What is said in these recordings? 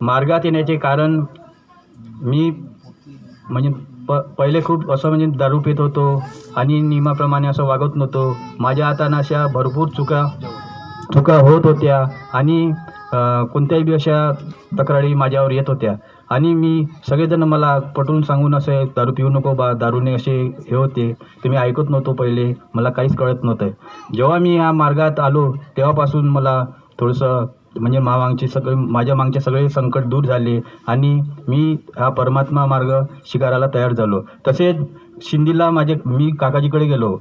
मार्गात येण्याचे कारण मी म्हणजे पहिले खूप असं म्हणजे दारू पित होतो आणि नियमाप्रमाणे असं वागत नव्हतो. माझ्या हातानं अशा भरपूर चुका होत होत्या आणि कोणत्याही बी अशा तक्रारी माझ्यावर येत होत्या आणि मी सगळेजण मला पटवून सांगून असे दारू पिऊ नको बा, दारूने असे हे होते, ते मी ऐकत नव्हतो. पहिले मला काहीच कळत नव्हतं. जेव्हा मी या मार्गात आलो तेव्हापासून मला थोडंसं म्हणजे माझ्या मागचे सगळे संकट दूर झाले आणि मी हा परमात्मा मार्ग स्वीकारायला तयार झालो. तसेच शिंदीला मी काकाजीकडे गेलो,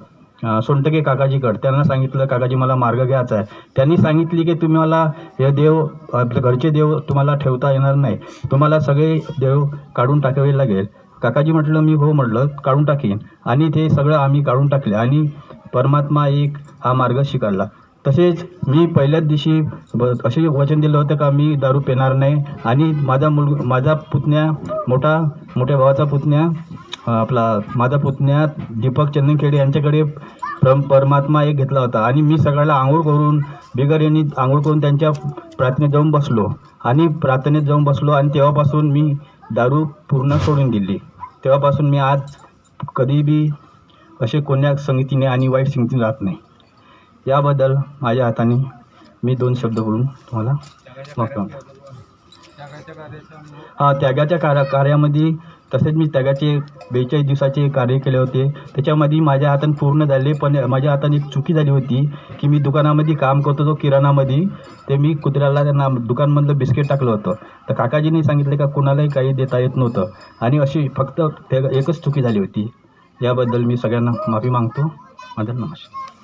सोनटके काकाजीकडे. त्यांना सांगितलं, काकाजी मला मार्ग घ्यायचा आहे. त्यांनी सांगितली की तुम्हाला हे देव, आपल्या घरचे देव तुम्हाला ठेवता येणार नाही, तुम्हाला सगळे देव काढून टाकावे लागेल. काकाजी म्हटलं, मी हो म्हटलं, काढून टाकीन. आणि ते सगळं आम्ही काढून टाकले आणि परमात्मा एक हा मार्ग स्वीकारला. तसेच मी पहिल्याच दिवशी असे वचन दिलं होतं का मी दारू पिणार नाही आणि माझा पुतण्या मोठ्या भावाचा पुतण्या माझा पुतण्या दीपक चंदनखेडे यांच्याकडे परमात्मा एक घेतला होता आणि मी सगळ्याला आंघोळ करून बिगर यांनी आंघोळ करून त्यांच्या प्रार्थनेत जाऊन बसलो आणि तेव्हापासून मी दारू पूर्ण सोडून दिली. तेव्हापासून मी आज कधी बी असे कोण्या संगतीने आणि वाईट संगतीने राहत नाही. याबद्दल माझ्या हाताने मी 2 शब्द बोलून तुम्हाला माफी मागतो. त्यागाच्या कार्यामध्ये तसेच मी त्यागाचे 42 दिवसाचे कार्य केले होते. त्याच्यामध्ये माझ्या हाताने पूर्ण झाले, पण माझ्या हाताने एक चुकी झाली होती की मी दुकानामध्ये काम करत होतो किराणामध्ये. ते मी कुत्र्याला त्यांना दुकानमधलं बिस्किट टाकलं होतं. तर काकाजींनी सांगितले का कोणालाही काही देता येत नव्हतं आणि अशी फक्त एकच चुकी झाली होती. याबद्दल मी सगळ्यांना माफी मागतो. माझा नमस्कार.